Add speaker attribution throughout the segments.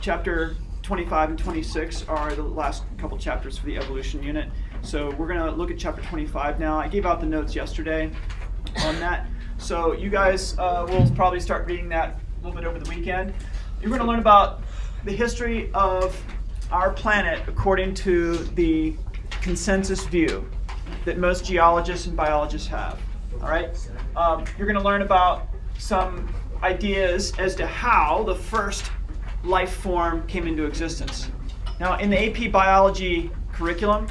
Speaker 1: Chapter 25 and 26 are the last couple chapters for the evolution unit. So we're going to look at chapter 25 now. I gave out the notes yesterday on that. So you guys will probably start reading that a little bit over the weekend. You're going to learn about the history of our planet according to the consensus view that most geologists and biologists have. All right? You're going to learn about some ideas as to how the first life form came into existence. Now, in the AP biology curriculum,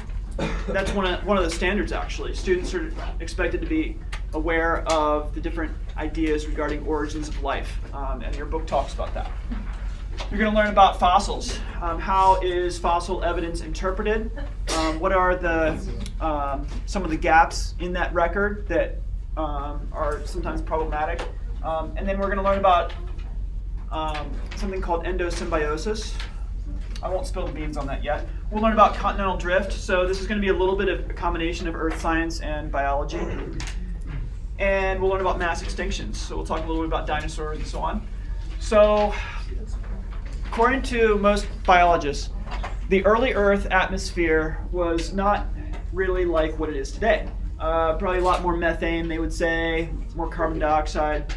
Speaker 1: that's one of the standards, actually. Students are expected to be aware of the different ideas regarding origins of life, and your book talks about that. You're going to learn about fossils. How is fossil evidence interpreted? What are the some of the gaps in that record that are sometimes problematic? And then we're going to learn about something called endosymbiosis. I won't spill the beans on that yet. We'll learn about continental drift. So this is going to be a little bit of a combination of earth science and biology. And we'll learn about mass extinctions. So we'll talk a little bit about dinosaurs and so on. So according to most biologists, the early Earth atmosphere was not really like what it is today. Probably a lot more methane, they would say, more carbon dioxide.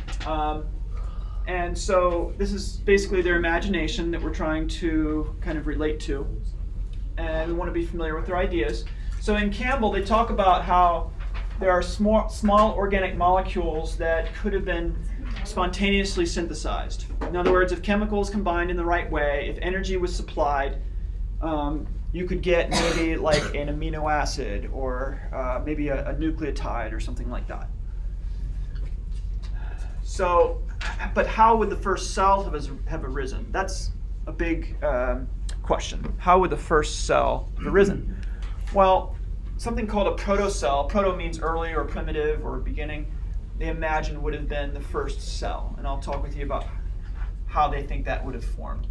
Speaker 1: And so this is basically their imagination that we're trying to kind of relate to. And we want to be familiar with their ideas. So in Campbell, they talk about how there are small organic molecules that could have been spontaneously synthesized. In other words, if chemicals combined in the right way, if energy was supplied, you could get maybe like an amino acid or maybe a nucleotide or something like that. So, but how would the first cell have arisen? That's a big question. How would the first cell have arisen? Well, something called a protocell. Proto means early or primitive or beginning. They imagine would have been the first cell, and I'll talk with you about how they think that would have formed.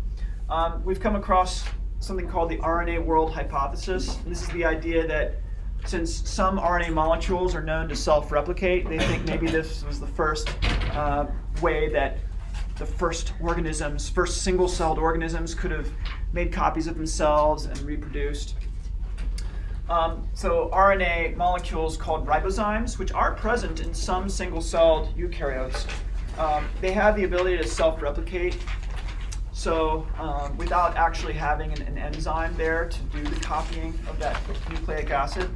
Speaker 1: We've come across something called the Rna World Hypothesis. This is the idea that since some RNA molecules are known to self-replicate, they think maybe this was the first way that the first organisms, first single-celled organisms, could have made copies of themselves and reproduced. So RNA molecules called ribozymes, which are present in some single-celled eukaryotes, they have the ability to self-replicate. So without actually having an enzyme there to do the copying of that nucleic acid.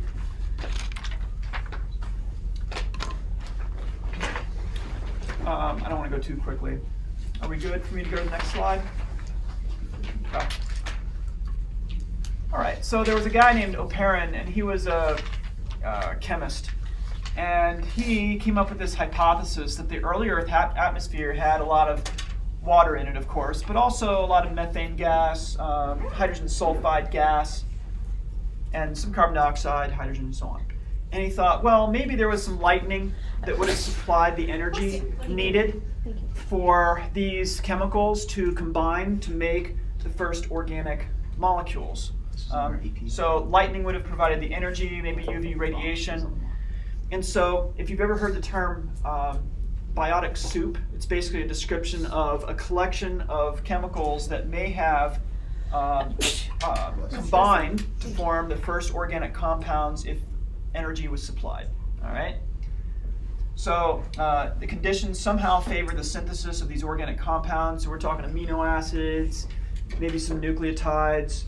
Speaker 1: I don't want to go too quickly. Are we good for me to go to the next slide? Okay. All right, so there was a guy named Oparin, and he was a chemist. And he came up with this hypothesis that the early Earth atmosphere had a lot of water in it, of course, but also a lot of methane gas, hydrogen sulfide gas, and some carbon dioxide, hydrogen, and so on. And he thought, well, maybe there was some lightning that would have supplied the energy needed for these chemicals to combine to make the first organic molecules. So lightning would have provided the energy, maybe UV radiation. And so if you've ever heard the term biotic soup, it's basically a description of a collection of chemicals that may have combined to form the first organic compounds if energy was supplied. All right. So the conditions somehow favor the synthesis of these organic compounds. So we're talking amino acids, maybe some nucleotides,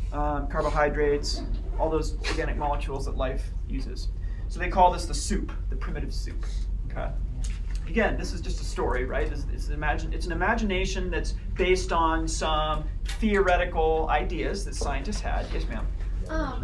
Speaker 1: carbohydrates, all those organic molecules that life uses. So they call this the soup, the primitive soup. Okay. Again, this is just a story, right? It's an imagination that's based on some theoretical ideas that scientists had. Yes, ma'am.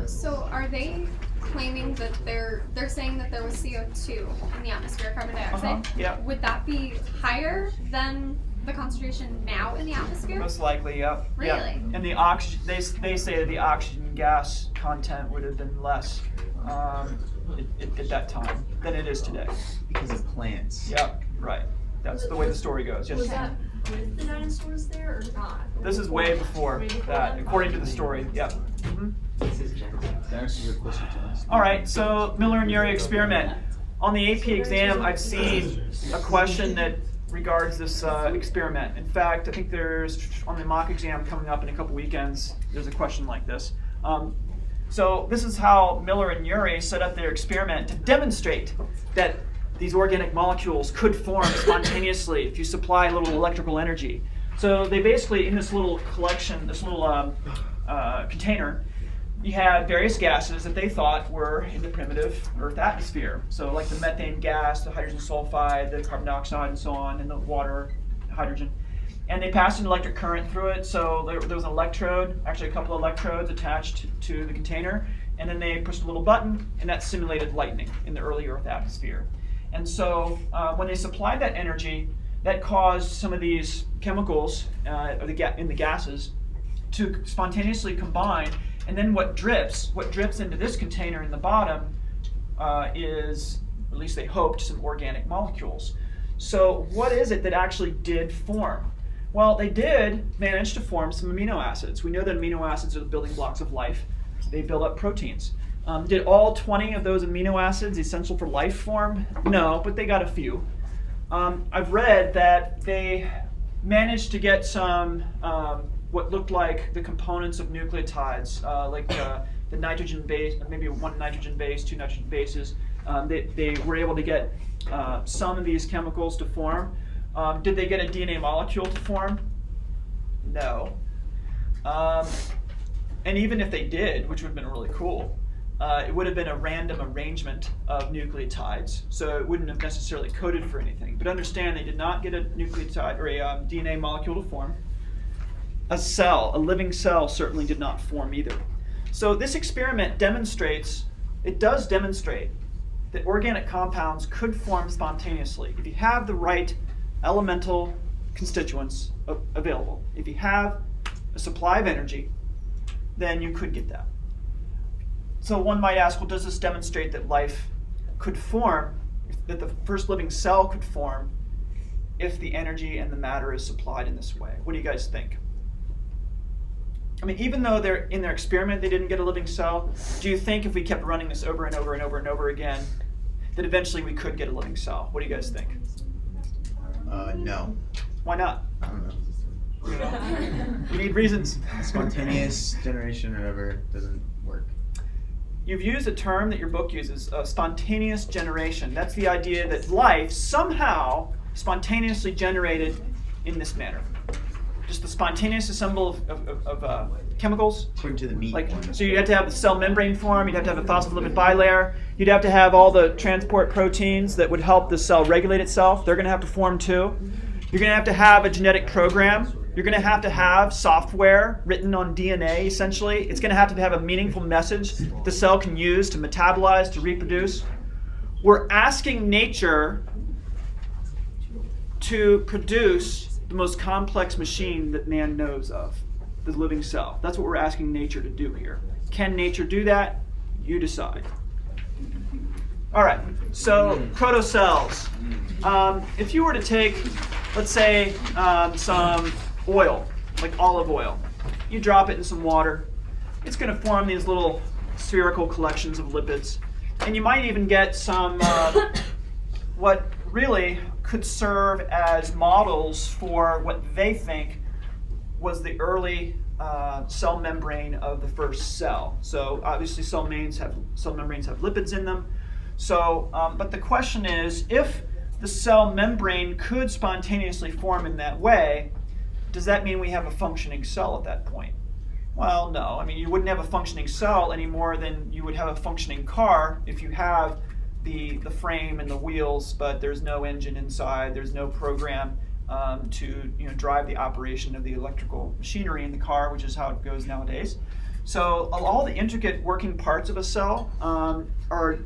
Speaker 2: So are they claiming that they're saying that there was CO2 in the atmosphere, carbon dioxide?
Speaker 1: Yeah.
Speaker 2: Would that be higher than the concentration now in the atmosphere?
Speaker 1: Most likely, yeah.
Speaker 2: Really?
Speaker 1: Yeah. And the oxygen, they say that the oxygen gas content would have been less at that time than it is today.
Speaker 3: Because of plants.
Speaker 1: Yep, right. That's the way the story goes. Yes.
Speaker 4: Was that with the dinosaurs there or not?
Speaker 1: This is way before that, according to the story. Yep. Mm-hmm.
Speaker 3: Dinosaurs are closer to us.
Speaker 1: All right, so Miller and Urey experiment. On the AP exam, I've seen a question that regards this experiment. In fact, I think there's, on the mock exam coming up in a couple weekends, there's a question like this. So this is how Miller and Urey set up their experiment to demonstrate that these organic molecules could form spontaneously if you supply a little electrical energy. So they basically, in this little collection, this little container, you had various gases that they thought were in the primitive Earth atmosphere. So like the methane gas, the hydrogen sulfide, the carbon dioxide, and so on, and the water, hydrogen. And they passed an electric current through it, so there was an electrode, actually a couple of electrodes attached to the container, and then they pushed a little button, and that simulated lightning in the early Earth atmosphere. And so when they supplied that energy, that caused some of these chemicals in the gases to spontaneously combine, and then what drips into this container in the bottom is, at least they hoped, some organic molecules. So what is it that actually did form? Well, they did manage to form some amino acids. We know that amino acids are the building blocks of life. They build up proteins. Did all 20 of those amino acids essential for life form? No, but they got a few. I've read that they managed to get some what looked like the components of nucleotides, like the nitrogen base, maybe one nitrogen base, two nitrogen bases. They were able to get some of these chemicals to form. Did they get a DNA molecule to form? No. And even if they did, which would have been really cool, it would have been a random arrangement of nucleotides, so it wouldn't have necessarily coded for anything. But understand, they did not get a nucleotide or a DNA molecule to form. A cell, a living cell, certainly did not form either. So this experiment demonstrates that organic compounds could form spontaneously if you have the right elemental constituents available. If you have a supply of energy, then you could get that. So one might ask, well, does this demonstrate that life could form, that the first living cell could form if the energy and the matter is supplied in this way? What do you guys think? I mean, even though in their experiment they didn't get a living cell, do you think if we kept running this over and over and over and over again, that eventually we could get a living cell? What do you guys think?
Speaker 3: No.
Speaker 1: Why not?
Speaker 3: I don't know.
Speaker 1: We need reasons.
Speaker 3: Spontaneous generation or whatever doesn't work.
Speaker 1: You've used a term that your book uses, spontaneous generation. That's the idea that life somehow spontaneously generated in this manner. Just the spontaneous assemble of chemicals.
Speaker 3: According to the meat one.
Speaker 1: So you'd have to have the cell membrane form, you'd have to have a phospholipid bilayer, you'd have to have all the transport proteins that would help the cell regulate itself. They're going to have to form too. You're going to have a genetic program. You're going to have software written on DNA, essentially. It's going to have a meaningful message the cell can use to metabolize, to reproduce. We're asking nature to produce the most complex machine that man knows of, the living cell. That's what we're asking nature to do here. Can nature do that? You decide. All right, so protocells. If you were to take, let's say, some oil, like olive oil, you drop it in some water, it's going to form these little spherical collections of lipids. And you might even get some what really could serve as models for what they think was the early cell membrane of the first cell. So obviously cell membranes have lipids in them. So, but the question is, if the cell membrane could spontaneously form in that way, does that mean we have a functioning cell at that point? Well, no. I mean, you wouldn't have a functioning cell any more than you would have a functioning car if you have the frame and the wheels, but there's no engine inside, there's no program to drive the operation of the electrical machinery in the car, which is how it goes nowadays. So all the intricate working parts of a cell are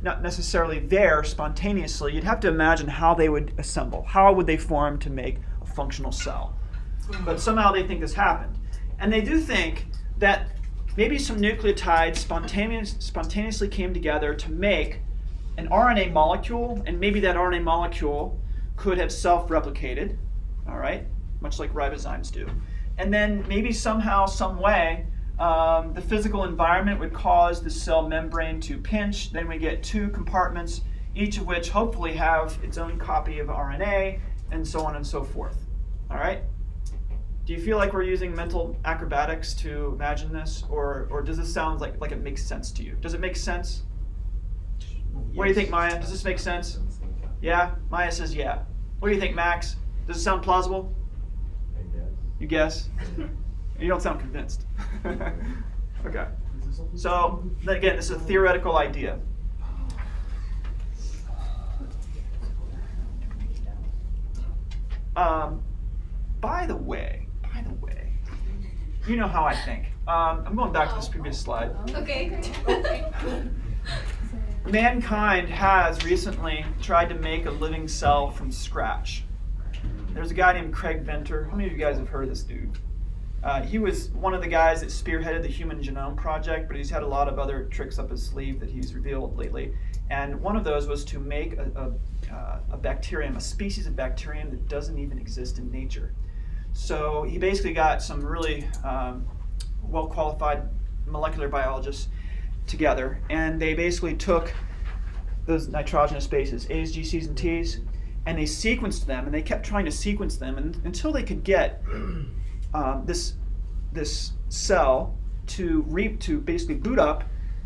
Speaker 1: not necessarily there spontaneously. You'd have to imagine how they would assemble. How would they form to make a functional cell? But somehow they think this happened. And they do think that maybe some nucleotides spontaneously came together to make an RNA molecule, and maybe that RNA molecule could have self-replicated, all right, much like ribozymes do. And then maybe somehow, some way, the physical environment would cause the cell membrane to pinch. Then we get two compartments, each of which hopefully have its own copy of RNA, and so on and so forth. All right? Do you feel like we're using mental acrobatics to imagine this, or does this sound like it makes sense to you? Does it make sense? What do you think, Maya? Does this make sense? Yeah? Maya says yeah. What do you think, Max? Does it sound plausible? You guess? You don't sound convinced. Okay. So, again, this is a theoretical idea. By the way, you know how I think. I'm going back to this previous slide.
Speaker 2: Okay.
Speaker 1: Mankind has recently tried to make a living cell from scratch. There's a guy named Craig Venter. How many of you guys have heard of this dude? He was one of the guys that spearheaded the Human Genome Project, but he's had a lot of other tricks up his sleeve that he's revealed lately. And one of those was to make a bacterium, a species of bacterium that doesn't even exist in nature. So he basically got some really well-qualified molecular biologists together, and they basically took those nitrogenous bases, A's, G's, C's, and T's, and they sequenced them, and they kept trying to sequence them until they could get this cell to basically boot up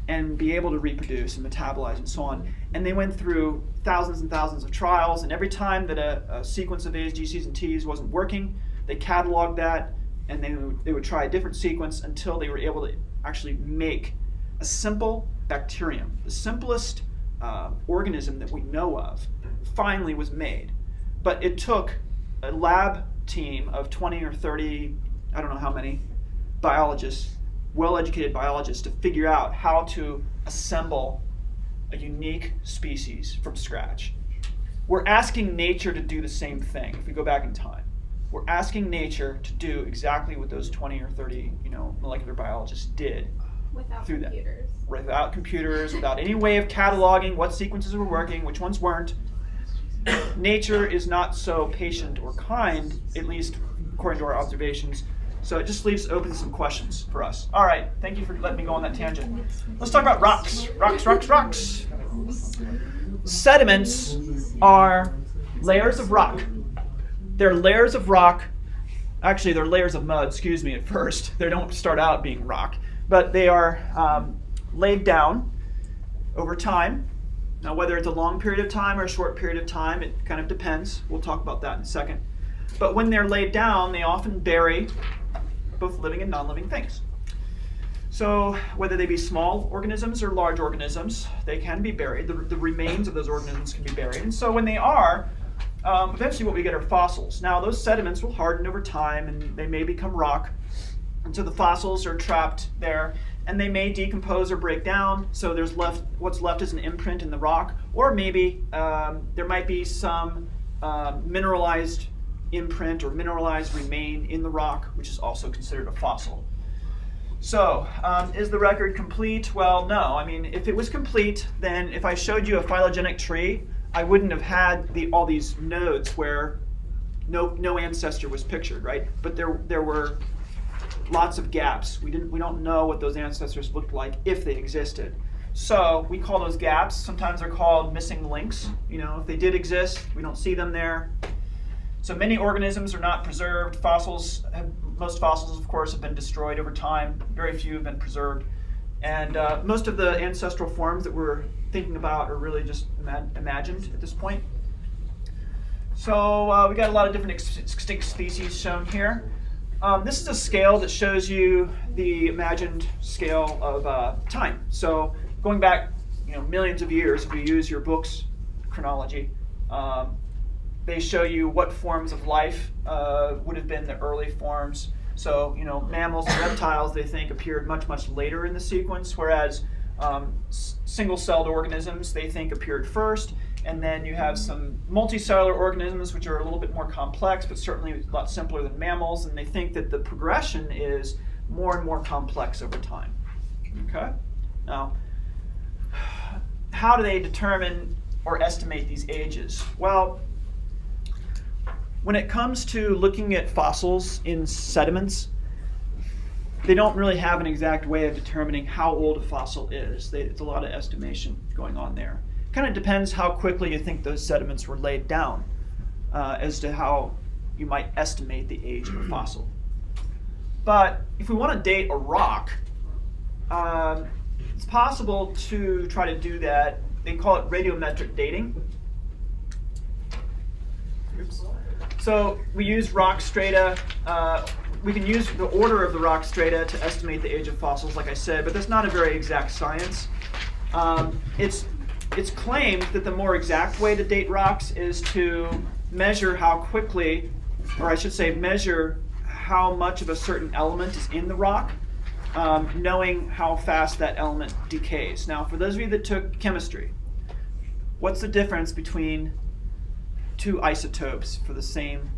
Speaker 1: and be able to reproduce and metabolize and so on. And they went through thousands and thousands of trials, and every time that a sequence of A's, G's, C's, and T's wasn't working, they cataloged that, and they would try a different sequence until they were able to actually make a simple bacterium. The simplest organism that we know of finally was made. But it took a lab team of 20 or 30, I don't know how many, biologists, well-educated biologists, to figure out how to assemble a unique species from scratch. We're asking nature to do the same thing if we go back in time. We're asking nature to do exactly what those 20 or 30, molecular biologists did.
Speaker 2: Without
Speaker 1: through
Speaker 2: computers.
Speaker 1: Without computers, without any way of cataloging what sequences were working, which ones weren't. Nature is not so patient or kind, at least according to our observations. So it just leaves open some questions for us. All right, thank you for letting me go on that tangent. Let's talk about rocks. Rocks. Sediments are layers of rock. They're layers of rock. Actually, they're layers of mud, at first. They don't start out being rock. But they are laid down over time. Now, whether it's a long period of time or a short period of time, it kind of depends. We'll talk about that in a second. But when they're laid down, they often bury both living and non-living things. So whether they be small organisms or large organisms, they can be buried. The remains of those organisms can be buried. And so when they are, eventually what we get are fossils. Now, those sediments will harden over time, and they may become rock. And so the fossils are trapped there, and they may decompose or break down. So what's left is an imprint in the rock, or maybe there might be some mineralized imprint or mineralized remain in the rock, which is also considered a fossil. So, is the record complete? Well, no. I mean, if it was complete, then if I showed you a phylogenetic tree, I wouldn't have had all these nodes where no ancestor was pictured, right? But there were lots of gaps. We don't know what those ancestors looked like if they existed. So we call those gaps. Sometimes they're called missing links. If they did exist, we don't see them there. So many organisms are not preserved. Most fossils, of course, have been destroyed over time. Very few have been preserved. And most of the ancestral forms that we're thinking about are really just imagined at this point. So we got a lot of different extinct species shown here. This is a scale that shows you the imagined scale of time. So going back, millions of years, if we use your book's chronology, they show you what forms of life would have been the early forms. So, mammals and reptiles, they think, appeared much, much later in the sequence, whereas single-celled organisms, they think, appeared first. And then you have some multicellular organisms, which are a little bit more complex, but certainly a lot simpler than mammals. And they think that the progression is more and more complex over time. Okay? Now, how do they determine or estimate these ages? Well, when it comes to looking at fossils in sediments, they don't really have an exact way of determining how old a fossil is. It's a lot of estimation going on there. Kind of depends how quickly you think those sediments were laid down. as to how you might estimate the age of a fossil. But if we want to date a rock, it's possible to try to do that. They call it radiometric dating. Oops. So we use rock strata. We can use the order of the rock strata to estimate the age of fossils, like I said, but that's not a very exact science. It's claimed that the more exact way to date rocks is to measure how quickly, or I should say measure how much of a certain element is in the rock, knowing how fast that element decays. Now, for those of you that took chemistry, what's the difference between two isotopes for the same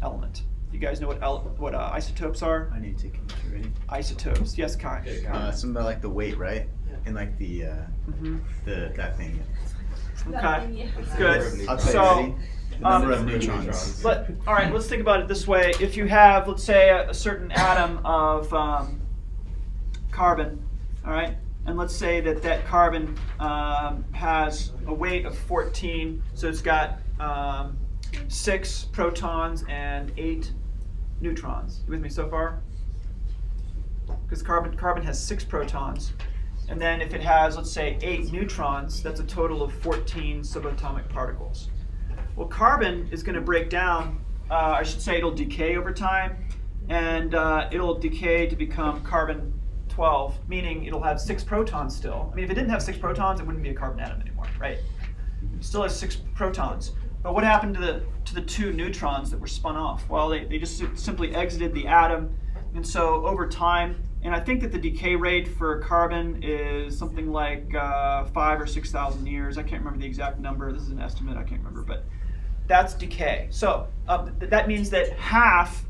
Speaker 1: element? You guys know what isotopes are?
Speaker 3: I need to take chemistry ready.
Speaker 1: Isotopes, yes, Kai.
Speaker 3: Something about like the weight, right? And like the that thing.
Speaker 1: Okay, good.
Speaker 3: I'll tell you
Speaker 1: So,
Speaker 3: ready. The number of neutrons.
Speaker 1: all right, let's think about it this way. If you have, let's say, a certain atom of carbon, all right, and let's say that carbon has a weight of 14, so it's got 6 protons and 8 neutrons. You with me so far? Because carbon has 6 protons, and then if it has, let's say, 8 neutrons, that's a total of 14 subatomic particles. Well, carbon is going to break down, I should say it'll decay over time, and it'll decay to become carbon-12, meaning it'll have 6 protons still. I mean, if it didn't have 6 protons, it wouldn't be a carbon atom anymore, right? It still has 6 protons. But what happened to the 2 neutrons that were spun off? Well, they just simply exited the atom, and so over time, and I think that the decay rate for carbon is something like 5,000 or 6,000 years. I can't remember the exact number. This is an estimate. I can't remember, but that's decay. So that means that half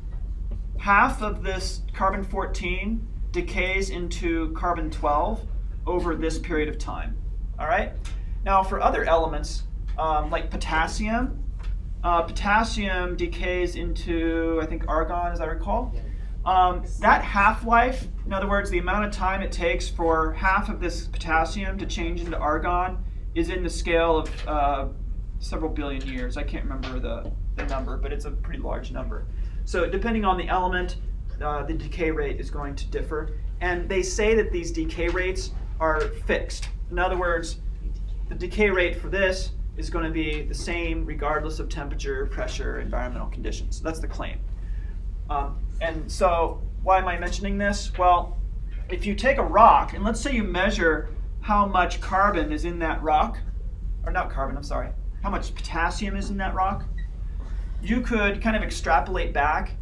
Speaker 1: of this carbon-14 decays into carbon-12 over this period of time. All right. Now, for other elements like potassium, potassium decays into, I think, argon, as I recall. That half-life, in other words, the amount of time it takes for half of this potassium to change into argon, is in the scale of several billion years. I can't remember the number, but it's a pretty large number. So depending on the element, the decay rate is going to differ. And they say that these decay rates are fixed. In other words, the decay rate for this is going to be the same regardless of temperature, pressure, environmental conditions. That's the claim. And so why am I mentioning this? Well, if you take a rock, and let's say you measure how much carbon is in that rock, or not carbon, I'm sorry, how much potassium is in that rock, you could kind of extrapolate back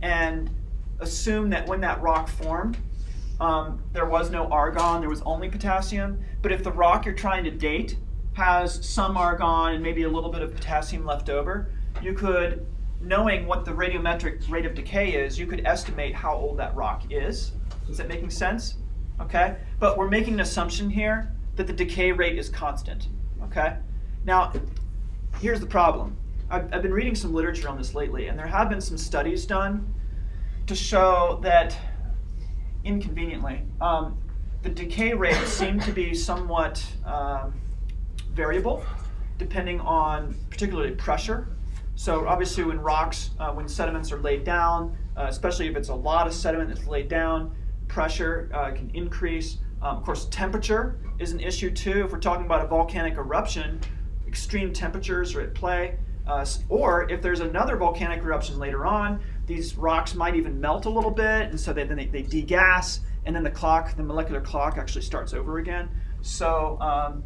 Speaker 1: and assume that when that rock formed, there was no argon, there was only potassium. But if the rock you're trying to date has some argon and maybe a little bit of potassium left over, you could, knowing what the radiometric rate of decay is, you could estimate how old that rock is. Is that making sense? Okay? But we're making an assumption here that the decay rate is constant. Okay? Now, here's the problem. I've been reading some literature on this lately, and there have been some studies done to show that, inconveniently, the decay rates seem to be somewhat variable, depending on particularly pressure. So obviously when rocks, when sediments are laid down, especially if it's a lot of sediment that's laid down, pressure can increase. Of course, temperature is an issue too. If we're talking about a volcanic eruption, extreme temperatures are at play. Or if there's another volcanic eruption later on, these rocks might even melt a little bit, and so then they degas, and then the molecular clock actually starts over again. So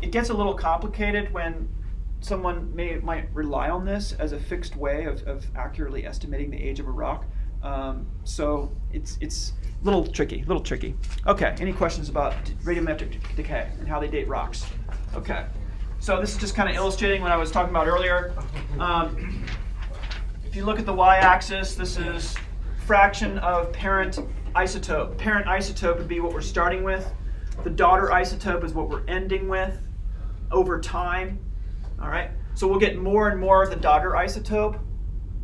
Speaker 1: it gets a little complicated when someone might rely on this as a fixed way of accurately estimating the age of a rock. So it's a little tricky. Okay, any questions about radiometric decay and how they date rocks? Okay, so this is just kind of illustrating what I was talking about earlier. If you look at the y-axis, this is fraction of parent isotope. Parent isotope would be what we're starting with. The daughter isotope is what we're ending with over time. All right, so we'll get more and more of the daughter isotope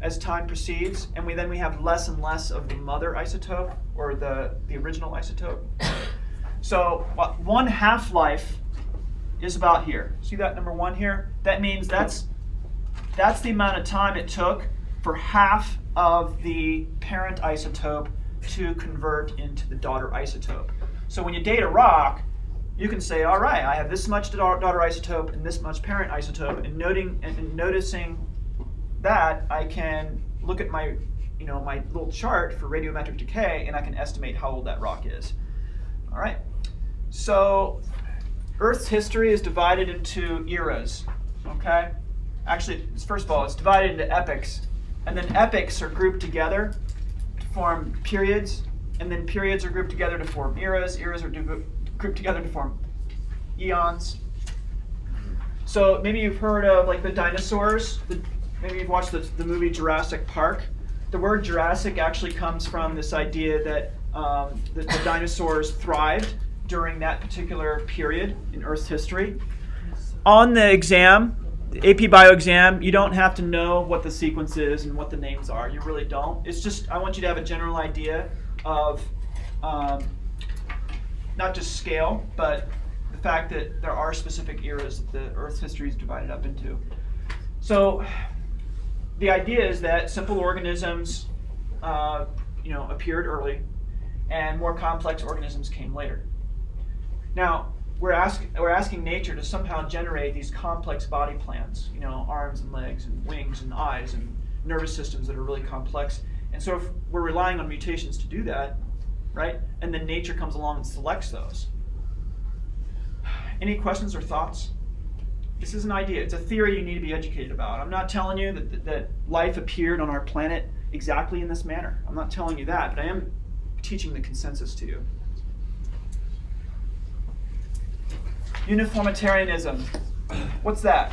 Speaker 1: as time proceeds, and we have less and less of the mother isotope, or the original isotope. So one half-life is about here. See that number 1 here? That means that's that's the amount of time it took for half of the parent isotope to convert into the daughter isotope. So when you date a rock, you can say, all right, I have this much daughter isotope and this much parent isotope, and noticing that, I can look at my little chart for radiometric decay, and I can estimate how old that rock is. All right. So Earth's history is divided into eras. Okay. Actually, first of all, it's divided into epochs, and then epochs are grouped together to form periods, and then periods are grouped together to form eras. Eras are grouped together to form eons. So maybe you've heard of like the dinosaurs. Maybe you've watched the movie Jurassic Park. The word Jurassic actually comes from this idea that the dinosaurs thrived during that particular period in Earth's history. On the exam, the AP Bio exam, you don't have to know what the sequence is and what the names are. You really don't. It's just, I want you to have a general idea of not just scale, but the fact that there are specific eras that the Earth's history is divided up into. So the idea is that simple organisms appeared early, and more complex organisms came later. Now, we're asking nature to somehow generate these complex body plans, arms and legs and wings and eyes and nervous systems that are really complex. And so if we're relying on mutations to do that, right? And then nature comes along and selects those. Any questions or thoughts? This is an idea. It's a theory you need to be educated about. I'm not telling you that life appeared on our planet exactly in this manner. I'm not telling you that, but I am teaching the consensus to you. Uniformitarianism. What's that?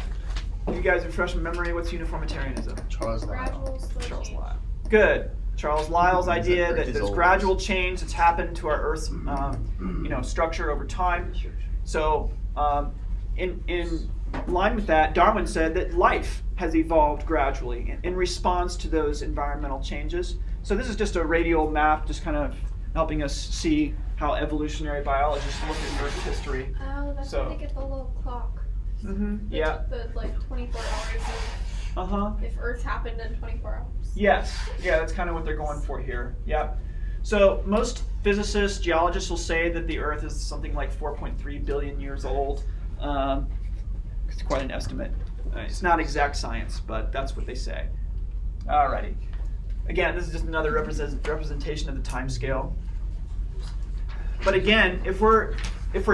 Speaker 1: You guys refresh my memory. What's uniformitarianism?
Speaker 3: Charles Lyell.
Speaker 2: Gradual slow
Speaker 1: Charles
Speaker 2: change.
Speaker 1: Lyell. Good. Charles Lyell's idea
Speaker 3: Earth
Speaker 1: that
Speaker 3: is
Speaker 1: there's
Speaker 3: always-
Speaker 1: gradual change that's happened to our Earth's structure over time. So in line with that, Darwin said that life has evolved gradually in response to those environmental changes. So this is just a radial map, just kind of helping us see how evolutionary biologists look at Earth history.
Speaker 2: Oh, that's
Speaker 1: So-
Speaker 2: why they get the little clock.
Speaker 1: Yeah.
Speaker 2: The 24 hours of if Earth happened in 24 hours.
Speaker 1: Yes. Yeah, that's kind of what they're going for here. Yep. So most physicists, geologists will say that the Earth is something like 4.3 billion years old. It's quite an estimate. It's not exact science, but that's what they say. Alrighty. Again, this is just another representation of the time scale. But again, if we're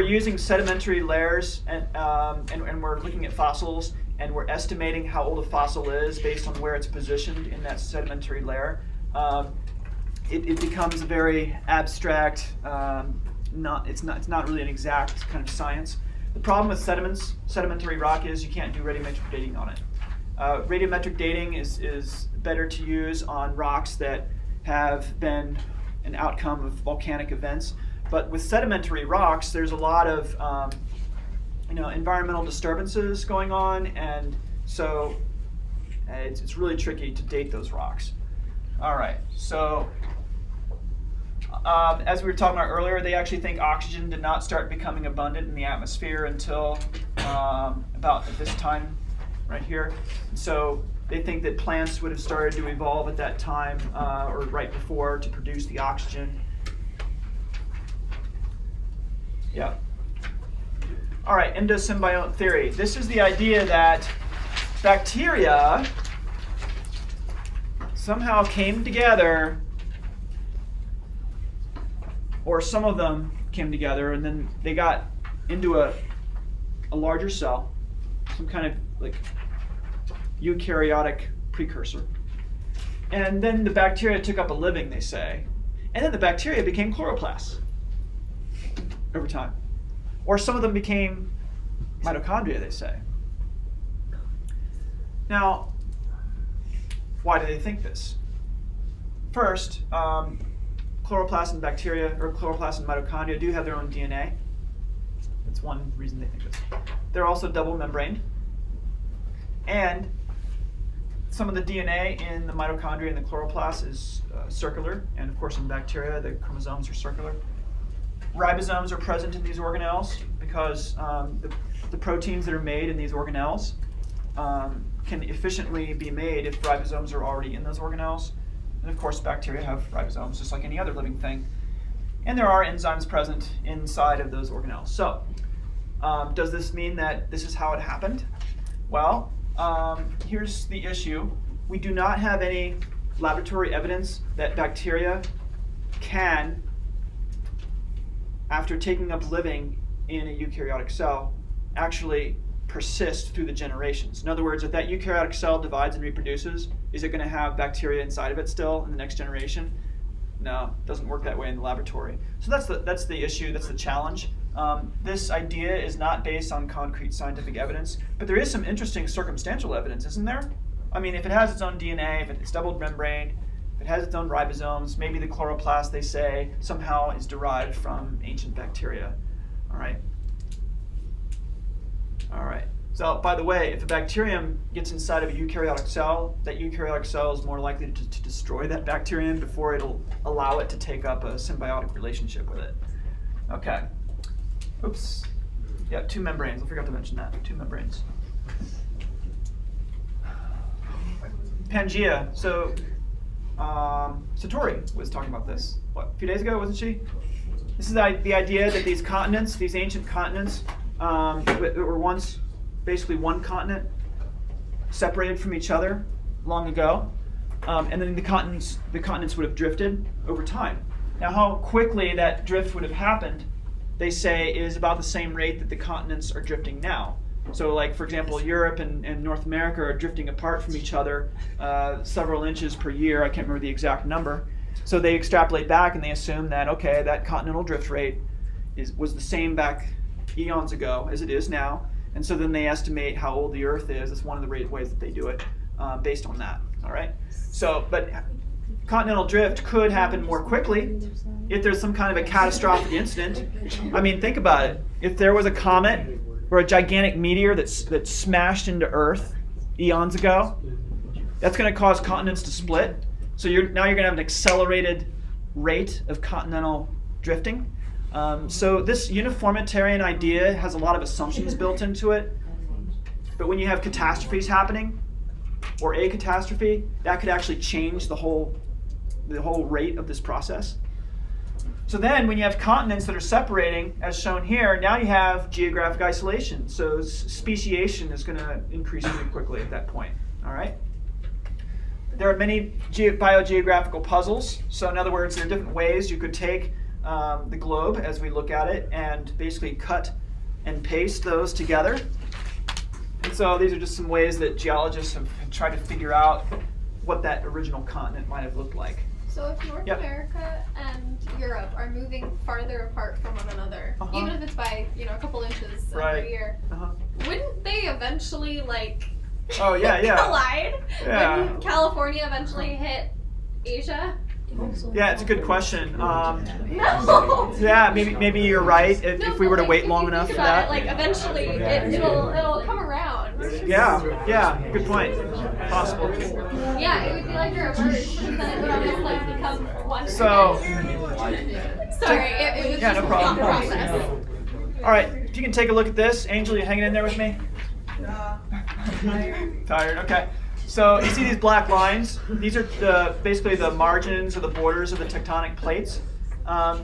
Speaker 1: using sedimentary layers and we're looking at fossils and we're estimating how old a fossil is based on where it's positioned in that sedimentary layer, it becomes very abstract. It's not really an exact kind of science. The problem with sedimentary rock is you can't do radiometric dating on it. Radiometric dating is better to use on rocks that have been an outcome of volcanic events. But with sedimentary rocks, there's a lot of environmental disturbances going on, and so it's really tricky to date those rocks. All right, so as we were talking about earlier, they actually think oxygen did not start becoming abundant in the atmosphere until about this time right here. So they think that plants would have started to evolve at that time or right before to produce the oxygen. Yeah. All right, endosymbiotic theory. This is the idea that bacteria somehow came together, or some of them came together, and then they got into a larger cell, some kind of like eukaryotic precursor. And then the bacteria took up a living, they say. And then the bacteria became chloroplasts over time. Or some of them became mitochondria, they say. Now, why do they think this? First, chloroplasts and bacteria, or chloroplasts and mitochondria, do have their own DNA. That's one reason they think this. They're also double membraned. And some of the DNA in the mitochondria and the chloroplast is circular, and of course in bacteria the chromosomes are circular. Ribosomes are present in these organelles because the proteins that are made in these organelles can efficiently be made if ribosomes are already in those organelles. And of course, bacteria have ribosomes just like any other living thing. And there are enzymes present inside of those organelles. So, does this mean that this is how it happened? Well, here's the issue. We do not have any laboratory evidence that bacteria can, after taking up living in a eukaryotic cell, actually persist through the generations. In other words, if that eukaryotic cell divides and reproduces, is it going to have bacteria inside of it still in the next generation? No, it doesn't work that way in the laboratory. So that's the issue, that's the challenge. This idea is not based on concrete scientific evidence, but there is some interesting circumstantial evidence, isn't there? I mean, if it has its own DNA, if it's double membrane, if it has its own ribosomes, maybe the chloroplast, they say, somehow is derived from ancient bacteria. All right. All right. So, by the way, if a bacterium gets inside of a eukaryotic cell, that eukaryotic cell is more likely to destroy that bacterium before it'll allow it to take up a symbiotic relationship with it. Okay. Oops. Yeah, 2 membranes. I forgot to mention that. 2 membranes. Pangea. So, Satori was talking about this, what, a few days ago, wasn't she? This is the idea that these continents, these ancient continents, that were once basically one continent, separated from each other long ago, and then the continents would have drifted over time. Now, how quickly that drift would have happened, they say, is about the same rate that the continents are drifting now. So, like, for example, Europe and North America are drifting apart from each other several inches per year. I can't remember the exact number. So they extrapolate back and they assume that, okay, that continental drift rate was the same back eons ago as it is now. And so then they estimate how old the Earth is. That's one of the ways that they do it, based on that. All right. So, but continental drift could happen more quickly if there's some kind of a catastrophic incident. I mean, think about it. If there was a comet or a gigantic meteor that smashed into Earth eons ago, that's going to cause continents to split. So now you're going to have an accelerated rate of continental drifting. So this uniformitarian idea has a lot of assumptions built into it. But when you have catastrophes happening, or a catastrophe, that could actually change the whole rate of this process. So then when you have continents that are separating, as shown here, now you have geographic isolation. So speciation is going to increase pretty quickly at that point. All right? There are many biogeographical puzzles. So in other words, there are different ways you could take the globe as we look at it and basically cut and paste those together. And so these are just some ways that geologists have tried to figure out what that original continent might have looked like.
Speaker 2: So if North America and Europe are moving farther apart from one another, even if it's by a couple inches every year, wouldn't they eventually collide?
Speaker 1: Yeah.
Speaker 2: Wouldn't California eventually hit Asia?
Speaker 1: Yeah, it's a good question.
Speaker 2: No.
Speaker 1: Yeah, maybe you're right. If we were to wait long enough for that.
Speaker 2: Eventually it'll come around.
Speaker 1: Yeah, good point. Possible.
Speaker 2: Yeah, it would be like a reverse, and then it would almost become one.
Speaker 1: So.
Speaker 2: Sorry, it was just
Speaker 1: no problem.
Speaker 2: a process.
Speaker 1: All right, if you can take a look at this, Angel, you hanging in there with me? Tired. Okay. So you see these black lines? These are basically the margins or the borders of the tectonic plates.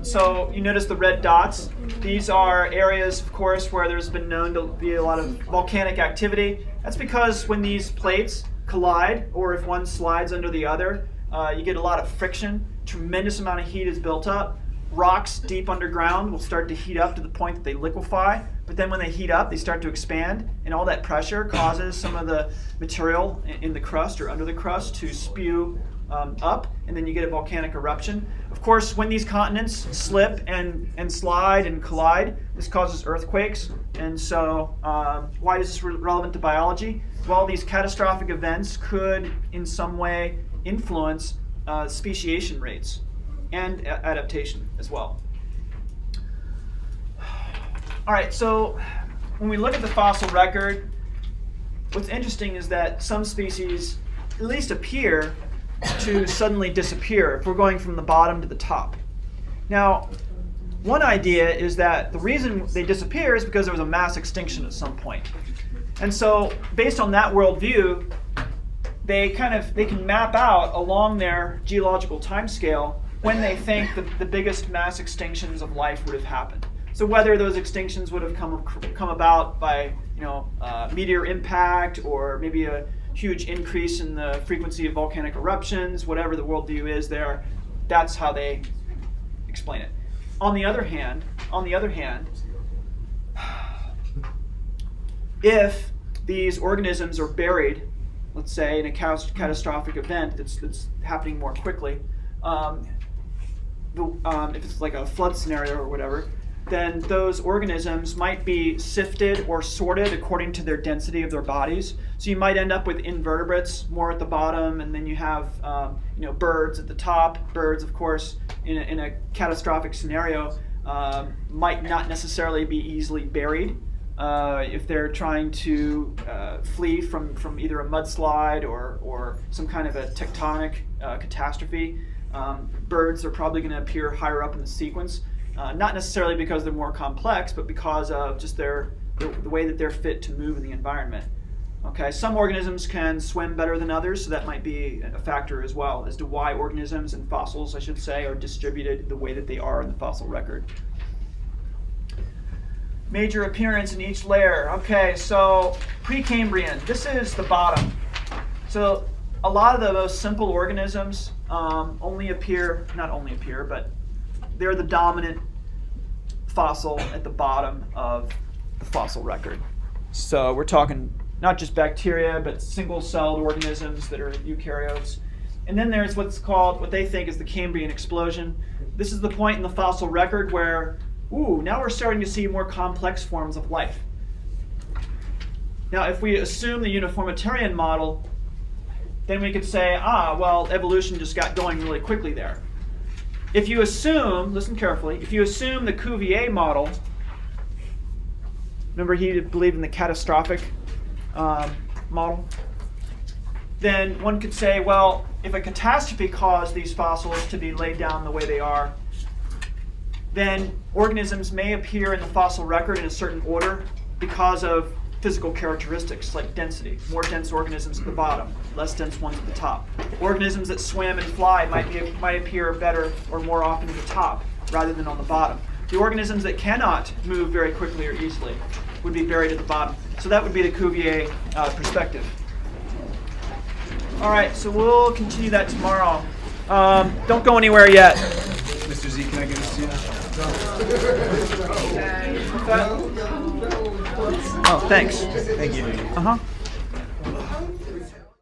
Speaker 1: So you notice the red dots. These are areas, of course, where there's been known to be a lot of volcanic activity. That's because when these plates collide, or if one slides under the other, you get a lot of friction. Tremendous amount of heat is built up. Rocks deep underground will start to heat up to the point that they liquefy. But then when they heat up, they start to expand, and all that pressure causes some of the material in the crust or under the crust to spew up, and then you get a volcanic eruption. Of course, when these continents slip and slide and collide, this causes earthquakes. And so why is this relevant to biology? Well, these catastrophic events could in some way influence speciation rates and adaptation as well. All right, so when we look at the fossil record, what's interesting is that some species at least appear to suddenly disappear if we're going from the bottom to the top. Now, one idea is that the reason they disappear is because there was a mass extinction at some point. And so based on that worldview, they can map out along their geological timescale when they think that the biggest mass extinctions of life would have happened. So whether those extinctions would have come about by meteor impact, or maybe a huge increase in the frequency of volcanic eruptions, whatever the worldview is there, that's how they explain it. On the other hand, if these organisms are buried, let's say in a catastrophic event that's happening more quickly, if it's like a flood scenario or whatever, then those organisms might be sifted or sorted according to their density of their bodies. So you might end up with invertebrates more at the bottom, and then you have birds at the top. Birds, of course, in a catastrophic scenario, might not necessarily be easily buried if they're trying to flee from either a mudslide or some kind of a tectonic catastrophe. Birds are probably going to appear higher up in the sequence. Not necessarily because they're more complex, but because of just the way that they're fit to move in the environment. Okay, some organisms can swim better than others, so that might be a factor as well as to why organisms and fossils, I should say, are distributed the way that they are in the fossil record. Major appearance in each layer. Okay, so Precambrian, this is the bottom. So a lot of the most simple organisms not only appear, but they're the dominant fossil at the bottom of the fossil record. So we're talking not just bacteria, but single-celled organisms that are eukaryotes. And then there's what they think is the Cambrian Explosion. This is the point in the fossil record where, now we're starting to see more complex forms of life. Now, if we assume the Uniformitarian model, then we could say, evolution just got going really quickly there. If you assume, listen carefully, if you assume the Cuvier model, remember he believed in the catastrophic model, then one could say, well, if a catastrophe caused these fossils to be laid down the way they are, then organisms may appear in the fossil record in a certain order because of physical characteristics like density. More dense organisms at the bottom, less dense ones at the top. Organisms that swim and fly might appear better or more often at the top rather than on the bottom. The organisms that cannot move very quickly or easily would be buried at the bottom. So that would be the Cuvier perspective. All right, so we'll continue that tomorrow. Don't go anywhere yet.
Speaker 3: Mr. Z, can I get a seat?
Speaker 1: Oh, thanks.
Speaker 3: Thank you.
Speaker 1: Uh-huh.